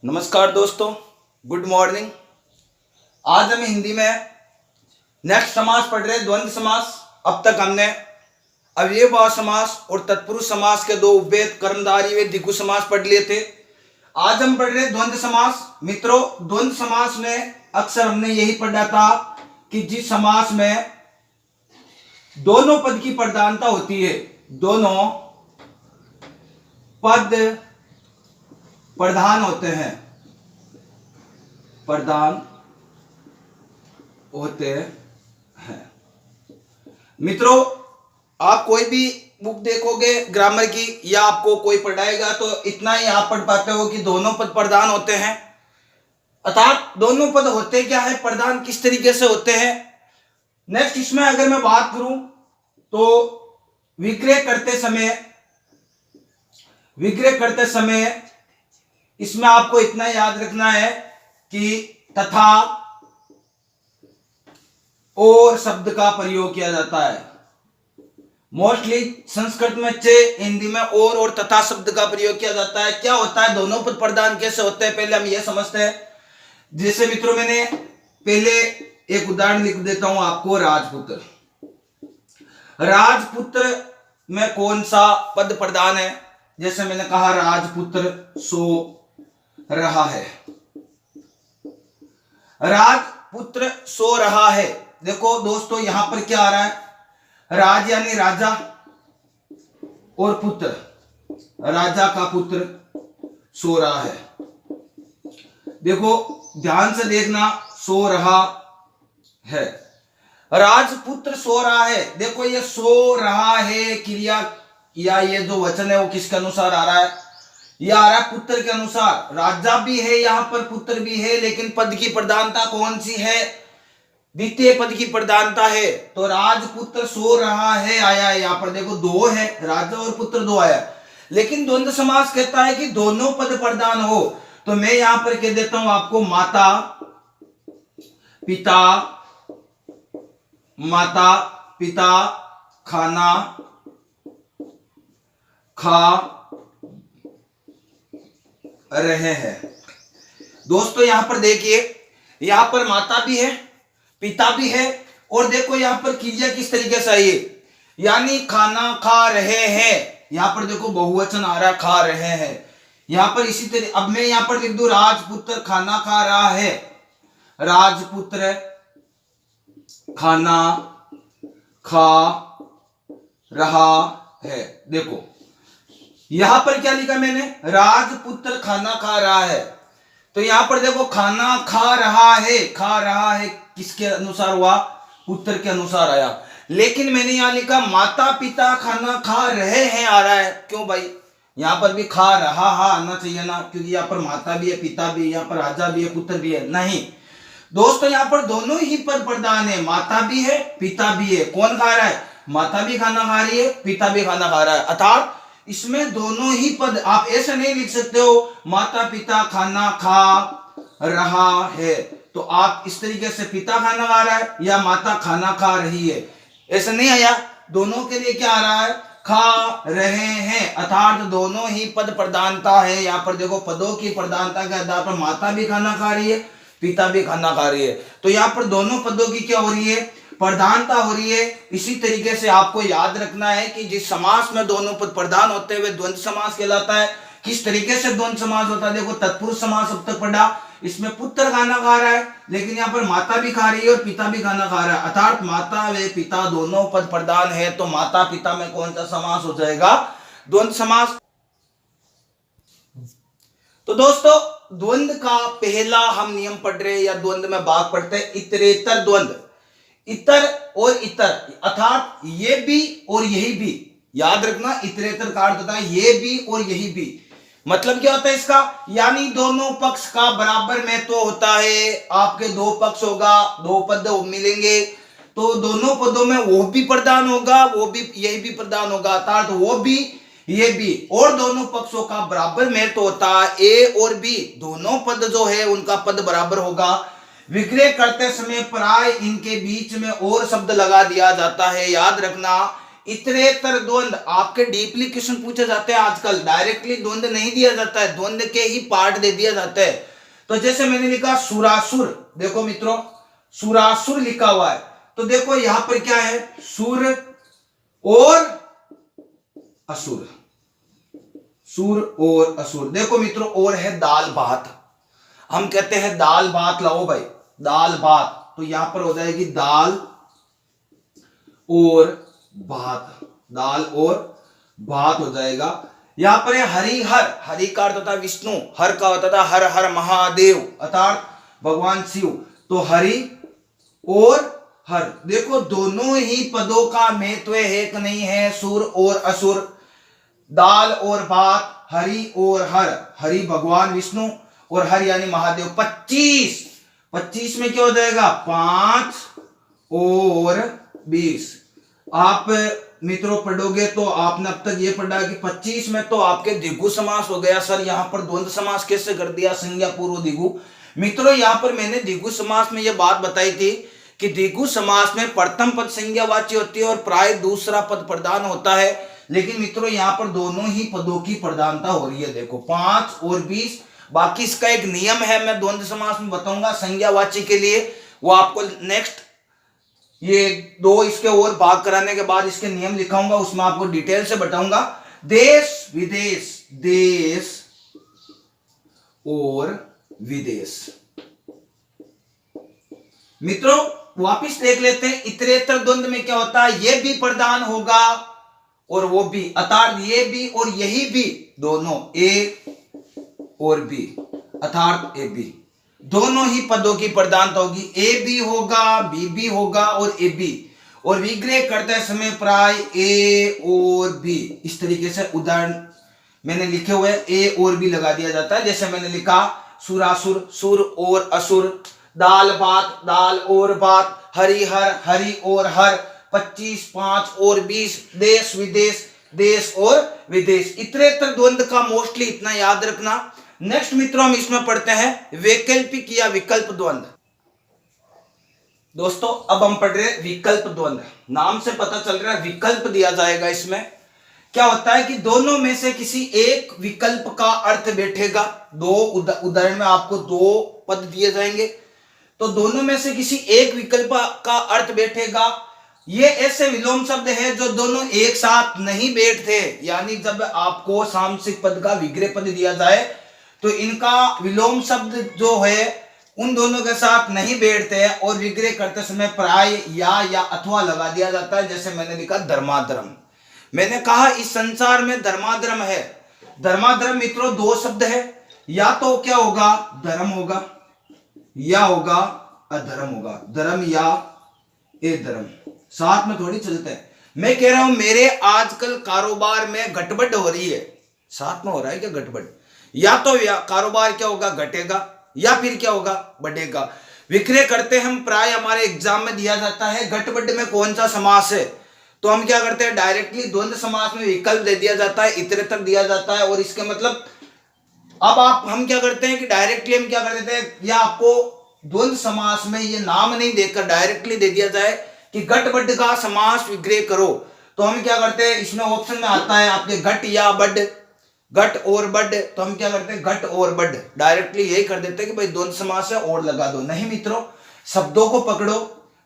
नमस्कार दोस्तों, good morning. आज हम हिंदी में नेक्स्ट समास पढ़ रहे हैं, द्वंद्व समास। अब तक हमने अव्ययभाव समास और तत्पुरुष समास के दो उपभेद कर्मधारय व द्विगु समास पढ़ लिए थे। आज हम पढ़ रहे हैं द्वंद्व समास। मित्रों, द्वंद्व समास में अक्सर हमने यही पढ़ा था कि जिस समास में दोनों पद की प्रधानता होती है, दोनों पद प्रधान होते हैं, प्रधान होते हैं। मित्रों, आप कोई भी बुक देखोगे ग्रामर की या आपको कोई पढ़ाएगा तो इतना ही आप पढ़ पाते हो कि दोनों पद प्रधान होते हैं। अर्थात दोनों पद होते क्या है, प्रधान किस तरीके से होते हैं। नेक्स्ट इसमें अगर मैं बात करूं तो विक्रय करते समय इसमें आपको इतना याद रखना है कि तथा और शब्द का प्रयोग किया जाता है। मोस्टली संस्कृत में चे, हिंदी में और तथा शब्द का प्रयोग किया जाता है। क्या होता है, दोनों पद प्रधान कैसे होते हैं, पहले हम यह समझते हैं। जैसे मित्रों, मैंने पहले एक उदाहरण लिख देता हूं आपको। राजपुत्र, राजपुत्र में कौन सा पद प्रधान है। जैसे मैंने कहा, राजपुत्र सो रहा है, राजपुत्र सो रहा है। देखो दोस्तों, यहां पर क्या आ रहा है, राज यानी राजा और पुत्र, राजा का पुत्र सो रहा है। देखो ध्यान से देखना, सो रहा है, राजपुत्र सो रहा है। देखो ये सो रहा है क्रिया या ये जो वचन है वो किसके अनुसार आ रहा है, यह आ रहा है पुत्र के अनुसार। राजा भी है यहां पर, पुत्र भी है, लेकिन पद की प्रधानता कौन सी है, द्वितीय पद की प्रधानता है। तो राजपुत्र सो रहा है आया है, यहां पर देखो दो है, राजा और पुत्र दो आया। लेकिन द्वंद्व समास कहता है कि दोनों पद प्रधान हो। तो मैं यहां पर कह देता हूं आपको, माता पिता खाना खा रहे हैं। दोस्तों यहां पर देखिए, यहां पर माता भी है, पिता भी है, और देखो यहां पर क्रिया किस तरीके से आई है, यानी खाना खा रहे हैं। यहां पर देखो बहुवचन आ रहा है, खा रहे हैं। यहां पर इसी तरह अब मैं यहां पर लिख दूं, राजपुत्र खाना खा रहा है, राजपुत्र खाना खा रहा है। देखो यहां पर क्या लिखा मैंने, राजपुत्र खाना खा रहा है। तो यहां पर देखो खाना खा रहा है किसके अनुसार हुआ, पुत्र के अनुसार आया। लेकिन मैंने यहां लिखा माता पिता खाना खा रहे हैं आ रहा है। क्यों भाई, यहां पर भी खा रहा आना चाहिए ना, क्योंकि यहां पर माता भी है, पिता भी है, यहां पर राजा भी है, पुत्र भी है। नहीं दोस्तों, यहां पर दोनों ही पद प्रधान है, माता भी है, पिता भी है। कौन खा रहा है, माता भी खाना खा रही है, पिता भी खाना खा रहा है। अर्थात इसमें दोनों ही पद, आप ऐसा नहीं लिख सकते हो माता पिता खाना खा रहा है, तो आप इस तरीके से पिता खाना खा रहा है या माता खाना खा रही है, ऐसा नहीं आया। दोनों के लिए क्या आ रहा है, खा रहे हैं। अर्थात दोनों ही पद प्रधानता है। यहां पर देखो पदों की प्रधानता के आधार पर माता भी खाना खा रही है, पिता भी खाना खा रही है। तो यहां पर दोनों पदों की क्या हो रही है, प्रधानता हो रही है। इसी तरीके से आपको याद रखना है कि जिस समास में दोनों पद प्रधान होते हुए द्वंद्व समास कहलाता है। किस तरीके से द्वंद्व समास होता है, देखो तत्पुरुष समास अब तक पढ़ा, इसमें पुत्र खाना खा रहा है, लेकिन यहाँ पर माता भी खा रही है और पिता भी खाना खा रहा है। अर्थात माता व पिता दोनों पद प्रधान है। तो माता पिता में कौन सा समास हो जाएगा, द्वंद्व समास। तो दोस्तों द्वंद्व का पहला हम नियम पढ़ रहे हैं या द्वंद्व में भाग पढ़ते हैं, इतरेतर द्वंद्व। इतर और इतर, अर्थात ये भी और यही भी। याद रखना, इतरेतर का अर्थ होता है ये भी और यही भी। मतलब क्या होता है इसका, यानी दोनों पक्ष का बराबर महत्व होता है। आपके दो पक्ष होगा, दो पद मिलेंगे, तो दोनों पदों में वो भी प्रधान होगा, वो भी यही भी प्रधान होगा। अर्थात वो भी ये भी, और दोनों पक्षों का बराबर महत्व होता है। ए और बी दोनों पद जो है उनका पद बराबर होगा। विक्रय करते समय प्राय इनके बीच में और शब्द लगा दिया जाता है। याद रखना, इतरेतर द्वंद आपके डीपली क्वेश्चन पूछे जाते हैं आजकल, डायरेक्टली द्वंद नहीं दिया जाता है, द्वंद के ही पार्ट दे दिया जाता है। तो जैसे मैंने लिखा सुरासुर, देखो मित्रों सुरासुर लिखा हुआ है, तो देखो यहां पर क्या है, सुर और असुर, सुर और असुर। देखो मित्रों और है दाल भात, हम कहते हैं दाल भात लाओ भाई, दाल भात, तो यहां पर हो जाएगी दाल और भात, दाल और भात हो जाएगा। यहां पर है हरिहर, हरि का अर्थ होता है विष्णु, हर का होता था हर हर महादेव अर्थात भगवान शिव, तो हरि और हर। देखो दोनों ही पदों का महत्व एक नहीं है, सुर और असुर, दाल और भात, हरि और हर, हरि भगवान विष्णु और हर यानी महादेव। 25 25 में क्या हो जाएगा 5 और 20। आप मित्रों पढ़ोगे तो आपने अब तक ये पढ़ा कि 25 में तो आपके द्विगु समास हो गया, सर यहाँ पर द्वंद्व समास कैसे कर दिया, संज्ञा पूर्व द्विगु। मित्रों यहाँ पर मैंने द्विगु समास में ये बात बताई थी कि द्विगु समास में प्रथम पद संज्ञावाची होती है और प्राय दूसरा पद प्रधान होता है, लेकिन मित्रों यहाँ पर दोनों ही पदों की प्रधानता हो रही है। देखो 5 और 20, बाकी इसका एक नियम है, मैं द्वंद्व समास में बताऊंगा संज्ञावाची के लिए, वो आपको नेक्स्ट ये 2 इसके और भाग कराने के बाद इसके नियम लिखाऊंगा, उसमें आपको डिटेल से बताऊंगा। देश विदेश, देश और विदेश। मित्रों वापिस देख लेते हैं, इतरेतर द्वंद्व में क्या होता है, ये भी प्रधान होगा और वो भी, अर्थात ये भी और यही भी, दोनों ए और बी अर्थात ए बी, दोनों ही पदों की प्रधानता होगी, ए भी होगा बी भी होगा और ए बी, और विग्रह करते समय प्राय ए और बी, इस तरीके से उदाहरण मैंने लिखे हुए ए और बी लगा दिया जाता है। जैसे मैंने लिखा सुरासुर, सुर और असुर, दाल भात, दाल और भात, हरिहर, हरि और हर, 25 5 और 20, देश विदेश, देश और विदेश। इतरेतर द्वंद्व का मोस्टली इतना याद रखना। नेक्स्ट मित्रों हम इसमें पढ़ते हैं वैकल्पिक या विकल्प द्वंद्व। दोस्तों अब हम पढ़ रहे हैं विकल्प द्वंद्व, नाम से पता चल रहा है विकल्प दिया जाएगा। इसमें क्या होता है कि दोनों में से किसी एक विकल्प का अर्थ बैठेगा, दो उदाहरण में आपको 2 पद दिए जाएंगे, तो दोनों में से किसी एक विकल्प का अर्थ बैठेगा। ये ऐसे विलोम शब्द है जो दोनों एक साथ नहीं बैठते, यानी जब आपको सामसिक पद का विग्रह पद दिया जाए तो इनका विलोम शब्द जो है उन दोनों के साथ नहीं बैठते हैं और विग्रह करते समय प्राय या अथवा लगा दिया जाता है। जैसे मैंने लिखा धर्माधर्म, मैंने कहा इस संसार में धर्माधर्म है। धर्माधर्म मित्रों 2 शब्द है, या तो क्या होगा धर्म होगा या होगा अधर्म होगा, धर्म या ए धर्म, साथ में थोड़ी चलते हैं। मैं कह रहा हूं मेरे आजकल कारोबार में गड़बड़ हो रही है, साथ में हो रहा है क्या गड़बड़, या तो कारोबार क्या होगा घटेगा या फिर क्या होगा बढ़ेगा। विक्रय करते हम प्राय हमारे एग्जाम में दिया जाता है गटबड में कौन सा समास है, तो हम क्या करते हैं डायरेक्टली द्वंद्व समास में विकल्प दे दिया जाता है, इतरेतर दिया जाता है, और इसके मतलब अब हम क्या करते हैं कि डायरेक्टली हम क्या कर देते हैं, या आपको द्वंद्व समास में ये नाम नहीं देकर डायरेक्टली दे दिया जाए कि गटबड का समास विग्रह करो, तो हम क्या करते हैं इसमें ऑप्शन में आता है आपके गट या बड, गट और बड, तो हम क्या करते हैं गट और बड, डायरेक्टली यही कर देते हैं कि भाई द्वंद्व समास है और लगा दो। नहीं मित्रों, शब्दों को पकड़ो,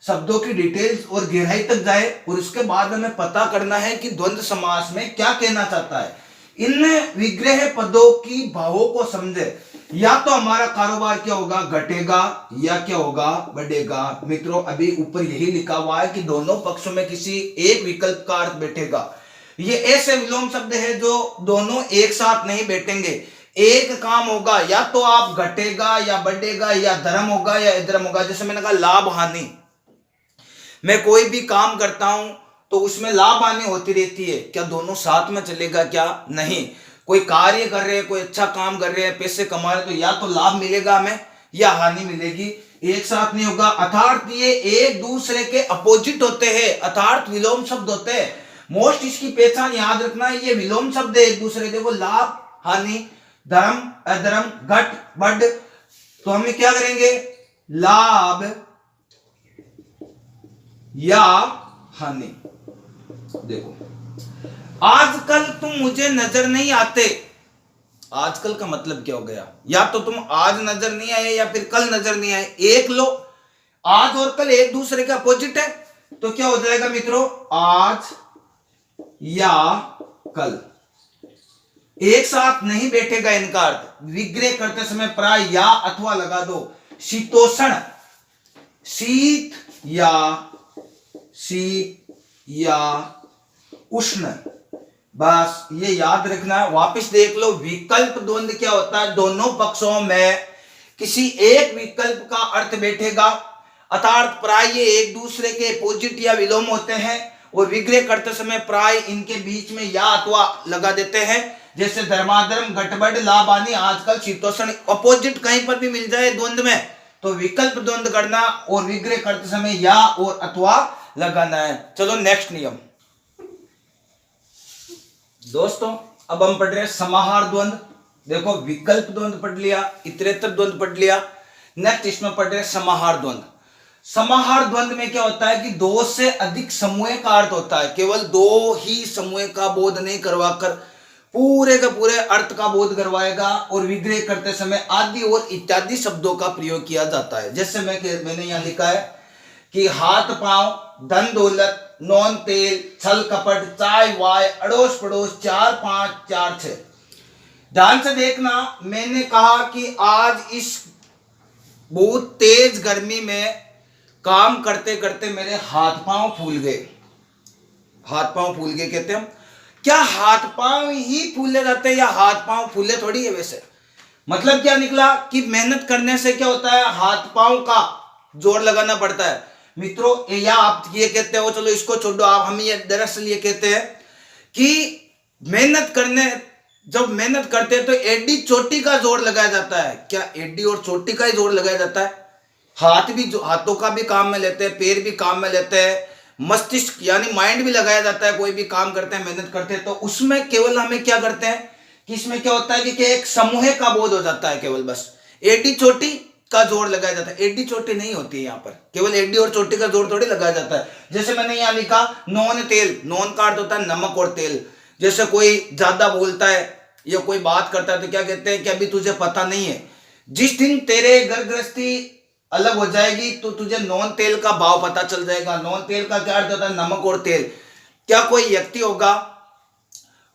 शब्दों की डिटेल्स और गहराई तक जाए और उसके बाद हमें पता करना है कि द्वंद्व समास में क्या कहना चाहता है। इन विग्रह पदों की भावों को समझे, या तो हमारा कारोबार क्या होगा घटेगा या क्या होगा बढ़ेगा। मित्रों अभी ऊपर यही लिखा हुआ है कि दोनों पक्षों में किसी एक विकल्प का अर्थ बैठेगा। ये ऐसे विलोम शब्द है जो दोनों एक साथ नहीं बैठेंगे, एक काम होगा, या तो आप घटेगा या बढ़ेगा, या धर्म होगा या अधर्म होगा। जैसे मैंने कहा लाभ हानि, मैं कोई भी काम करता हूं तो उसमें लाभ हानि होती रहती है, क्या दोनों साथ में चलेगा क्या, नहीं। कोई कार्य कर रहे हैं, कोई अच्छा काम कर रहे हैं, पैसे कमा रहे, तो या तो लाभ मिलेगा हमें या हानि मिलेगी, एक साथ नहीं होगा। अर्थात ये एक दूसरे के अपोजिट होते हैं, अर्थात विलोम शब्द होते हैं। मोस्ट इसकी पहचान याद रखना है, ये विलोम शब्द है एक दूसरे, देखो लाभ हानि, धर्म अधर्म, घट बढ़, तो हम क्या करेंगे लाभ या हानि। देखो, आजकल तुम मुझे नजर नहीं आते। आजकल का मतलब क्या हो गया? या तो तुम आज नजर नहीं आए या फिर कल नजर नहीं आए। एक लो, आज और कल एक दूसरे के अपोजिट है, तो क्या हो जाएगा मित्रों? आज या कल एक साथ नहीं बैठेगा। इनका अर्थ विग्रह करते समय प्राय या अथवा लगा दो। शीतोष्ण, शीत या उष्ण, बस ये याद रखना है। वापस देख लो, विकल्प द्वंद्व क्या होता है? दोनों पक्षों में किसी एक विकल्प का अर्थ बैठेगा, अर्थात प्राय ये एक दूसरे के अपोजिट या विलोम होते हैं, और विग्रह करते समय प्राय इनके बीच में या अथवा लगा देते हैं। जैसे धर्माधर्म, घटबढ़, लाभानी, आजकल, शीतोष्ण, अपोजिट कहीं पर भी मिल जाए द्वंद्व में तो विकल्प द्वंद्व करना और विग्रह करते समय या और अथवा लगाना है। चलो नेक्स्ट नियम दोस्तों, अब हम पढ़ रहे हैं समाहार द्वंद्व। देखो, विकल्प द्वंद्व पढ़ लिया, इतरेतर द्वंद्व पढ़ लिया, नेक्स्ट इसमें पढ़ रहे हैं समाहार द्वंद्व। समाहार द्वंद्व में क्या होता है कि दो से अधिक समूह का अर्थ होता है। केवल दो ही समूह का बोध नहीं करवाकर पूरे का पूरे अर्थ का बोध करवाएगा, और विग्रह करते समय आदि और इत्यादि शब्दों का प्रयोग किया जाता है। जैसे मैंने यहां लिखा है कि हाथ पांव, धन दौलत, नौन तेल, छल कपट, चाय वाय, अड़ोस पड़ोस, 4 5 4 6। ध्यान से देखना, मैंने कहा कि आज इस बहुत तेज गर्मी में काम करते करते मेरे हाथ पांव फूल गए। हाथ पांव फूल गए कहते हम, क्या हाथ पांव ही फूले जाते हैं या हाथ पांव फूले थोड़ी है? वैसे मतलब क्या निकला कि मेहनत करने से क्या होता है? हाथ पांव का जोर लगाना पड़ता है मित्रों। या आप ये कहते हो, चलो इसको छोड़ो, आप हम ये दरअसल ये कहते हैं कि जब मेहनत करते हैं तो एडी चोटी का जोर लगाया जाता है। क्या एडी और चोटी का ही जोर लगाया जाता है? हाथों का भी काम में लेते हैं, पैर भी काम में लेते हैं, मस्तिष्क यानी माइंड भी लगाया जाता है। कोई भी काम करते हैं, मेहनत करते हैं, तो उसमें केवल हमें क्या करते हैं कि इसमें क्या होता है कि एक समूह का बोध हो जाता है। केवल बस एडी चोटी का जोर लगाया जाता है। एडी चोटी नहीं होती है यहाँ पर, केवल एडी और चोटी का जोर थोड़ी लगाया जाता है। जैसे मैंने यहाँ लिखा नॉन तेल, नॉन का अर्थ होता है नमक और तेल। जैसे कोई ज्यादा बोलता है या कोई बात करता है तो क्या कहते हैं कि अभी तुझे पता नहीं है, जिस दिन तेरे घर गृहस्थी अलग हो जाएगी तो तुझे नॉन तेल का भाव पता चल जाएगा। नॉन तेल का क्या अर्थ होता है? नमक और तेल। क्या कोई व्यक्ति होगा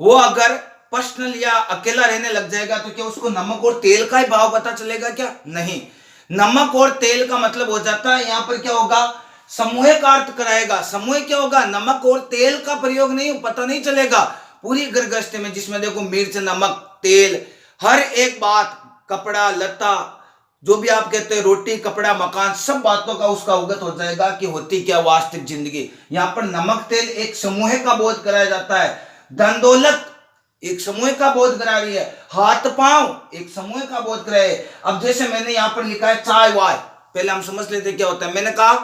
वो अगर पर्सनल या अकेला रहने लग जाएगा तो क्या उसको नमक और तेल का ही भाव पता चलेगा? क्या नहीं। नमक और तेल का मतलब हो जाता है, यहां पर क्या होगा? समूह का अर्थ कराएगा। समूह क्या होगा? नमक और तेल का प्रयोग नहीं, पता नहीं चलेगा पूरी घर गृहस्थी में, जिसमें देखो मिर्च, नमक, तेल, हर एक बात, कपड़ा लता, जो भी आप कहते हैं, रोटी कपड़ा मकान, सब बातों का उसका अवगत हो जाएगा कि होती क्या वास्तविक जिंदगी। यहां पर नमक तेल एक समूह का बोध कराया जाता है। धन दौलत एक समूह का बोध करा रही है। हाथ पांव एक समूह का बोध कराए। अब जैसे मैंने यहां पर लिखा है चाय वाय, पहले हम समझ लेते क्या होता है। मैंने कहा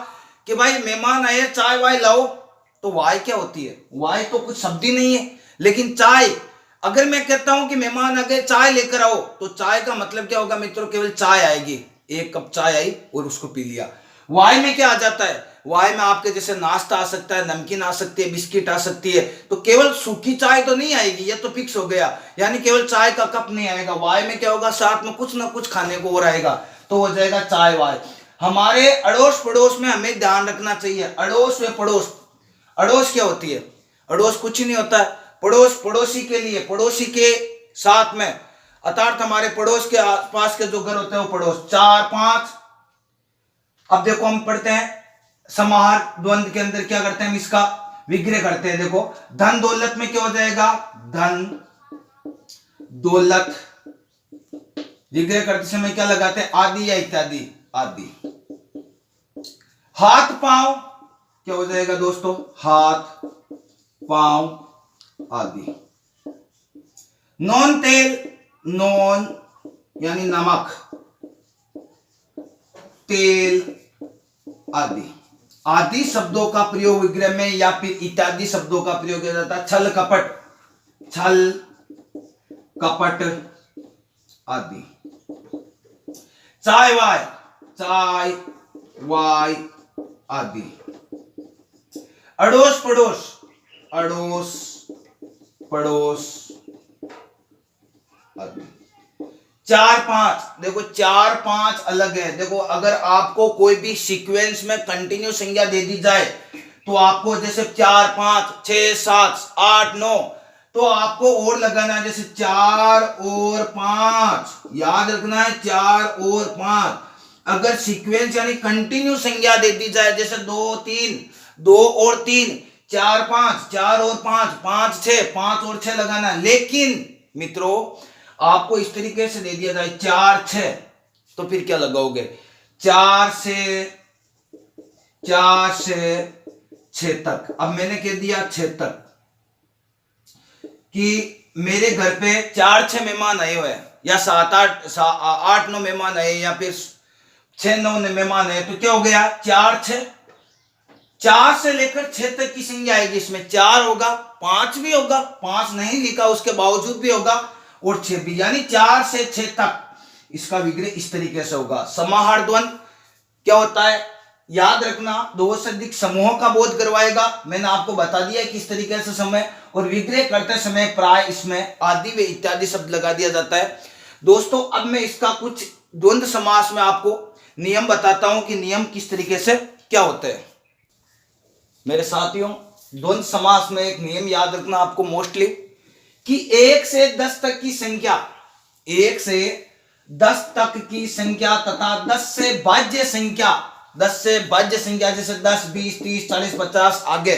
कि भाई मेहमान आए, चाय वाय लाओ, तो वाय क्या होती है? वाय तो कुछ शब्द ही नहीं है। लेकिन चाय, अगर मैं कहता हूं कि मेहमान आ गए, चाय लेकर आओ, तो चाय का मतलब क्या होगा मित्रों? केवल चाय आएगी, एक कप चाय आई और उसको पी लिया। वाय में क्या आ जाता है? वाय में आपके जैसे नाश्ता आ सकता है, नमकीन आ सकती है, बिस्किट आ सकती है। तो केवल सूखी चाय तो नहीं आएगी, ये तो फिक्स हो गया, यानी केवल चाय का कप नहीं आएगा। वाय में क्या होगा? साथ में कुछ ना कुछ खाने को और आएगा, तो हो जाएगा चाय वाय। हमारे अड़ोस पड़ोस में हमें ध्यान रखना चाहिए। अड़ोस व पड़ोस, अड़ोस क्या होती है? अड़ोस कुछ नहीं होता है, पड़ोस पड़ोसी के लिए, पड़ोसी के साथ में, अर्थात हमारे पड़ोस के आसपास के जो घर होते हैं वो पड़ोस। 4 5। अब देखो हम पढ़ते हैं समाहार द्वंद्व के अंदर क्या करते हैं? हम इसका विग्रह करते हैं। देखो धन दौलत में क्या हो जाएगा? धन दौलत। विग्रह करते समय क्या लगाते हैं? आदि या इत्यादि, आदि। हाथ पांव क्या हो जाएगा दोस्तों? हाथ पांव आदि। नॉन तेल, नॉन यानी नमक, तेल आदि। आदि शब्दों का प्रयोग विग्रह में या फिर इत्यादि शब्दों का प्रयोग किया जाता है। छल कपट, छल कपट आदि। चाय वाय, चाय वाय आदि। अड़ोस पड़ोस, अड़ोस पड़ोस आदि। 4-5, देखो 4-5 अलग है। देखो अगर आपको कोई भी सीक्वेंस में कंटिन्यू संज्ञा दे दी जाए तो आपको जैसे 4, 5, 6, 7, 8, 9, तो आपको और लगाना है, जैसे 4 और 5, याद रखना है 4 और 5। अगर सीक्वेंस यानी कंटिन्यू संज्ञा दे दी जाए जैसे 2, 3, 2 और 3, 4, 5, 4 और 5, 5, 6, 5 और 6 लगाना। लेकिन मित्रों आपको इस तरीके से दे दिया जाए 4, 6, तो फिर क्या लगाओगे? 4 से 6 तक। अब मैंने कह दिया 6 तक कि मेरे घर पे 4-6 मेहमान आए हुए हैं, या 7-8-9 मेहमान आए, या फिर 6-9 मेहमान आए, तो क्या हो गया? 4-6, 4 से लेकर 6 तक की संख्या आएगी। इसमें 4 होगा, 5 भी होगा, 5 नहीं लिखा उसके बावजूद भी होगा, और 6 भी, यानी 4 से 6 तक इसका विग्रह इस तरीके से होगा। समाहार द्वंद्व क्या होता है? याद रखना, दो से अधिक समूहों का बोध करवाएगा। मैंने आपको बता दिया किस तरीके से समय, और विग्रह करते समय प्राय इसमें आदि व इत्यादि शब्द लगा दिया जाता है। दोस्तों अब मैं इसका कुछ द्वंद्व समास में आपको नियम बताता हूं कि नियम किस तरीके से क्या होते हैं। मेरे साथियों, द्वंद्व समास में एक नियम याद रखना आपको मोस्टली, कि 1 से 10 तक की संख्या, 1 से 10 तक की संख्या तथा 10 से भाज्य संख्या, 10 से भाज्य संख्या जैसे 10, 20, 30, 40, 50 आगे,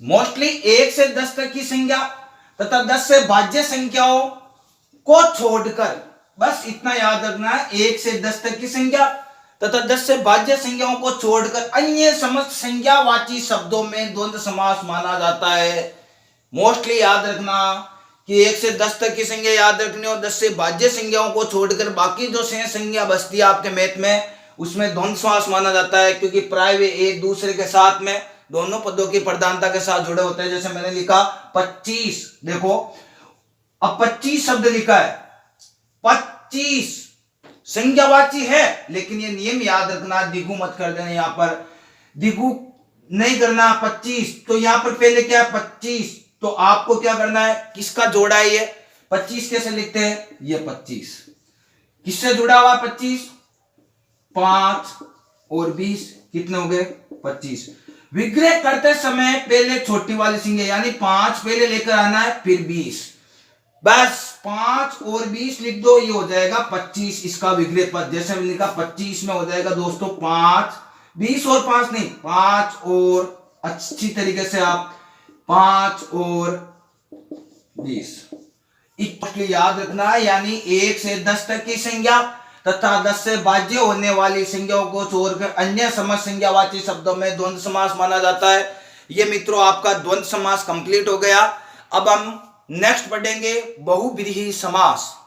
मोस्टली 1 से 10 तक की संख्या तथा 10 से भाज्य संख्याओं को छोड़कर, बस इतना याद रखना है, 1 से 10 तक की संख्या तथा 10 से भाज्य संख्याओं को छोड़कर अन्य समस्त संज्ञावाची शब्दों में द्वंद्व समास माना जाता है। मोस्टली याद रखना कि 1 से 10 तक की संख्या याद रखनी, और 10 से भाज्य संख्याओं को छोड़कर बाकी जो शेष संख्या बचती है आपके मैथ में, उसमें द्वंद्व समास माना जाता है, क्योंकि प्राय वे एक दूसरे के साथ में दोनों पदों की प्रधानता के साथ जुड़े होते हैं। जैसे मैंने लिखा 25, देखो अब 25 शब्द लिखा है, 25 संज्ञावाची है, लेकिन ये नियम याद रखना, द्विगु मत कर देना, यहां पर द्विगु नहीं करना। 25 तो यहां पर पहले क्या है? 25, तो आपको क्या करना है? किसका जोड़ा है ये? 25 कैसे लिखते हैं? ये 25 किससे जुड़ा हुआ? 25, 5 और 20 कितने हो गए? 25। विग्रह करते समय पहले छोटी वाली संख्या यानी 5 पहले लेकर आना है, फिर 20, बस 5 और 20 लिख दो, ये हो जाएगा 25 इसका विग्रह पद। जैसे मैंने लिखा 25 में हो जाएगा दोस्तों 5, 20 और 5 नहीं, 5 और, अच्छी तरीके से आप 5 और 20 इक्वली याद रखना है, यानी 1 से 10 तक की संख्या तथा 10 से भाज्य होने वाली संख्याओं को छोड़कर अन्य समस्त संज्ञावाची शब्दों में द्वंद्व समास माना जाता है। ये मित्रों आपका द्वंद्व समास कंप्लीट हो गया। अब हम नेक्स्ट पढ़ेंगे बहुव्रीहि समास।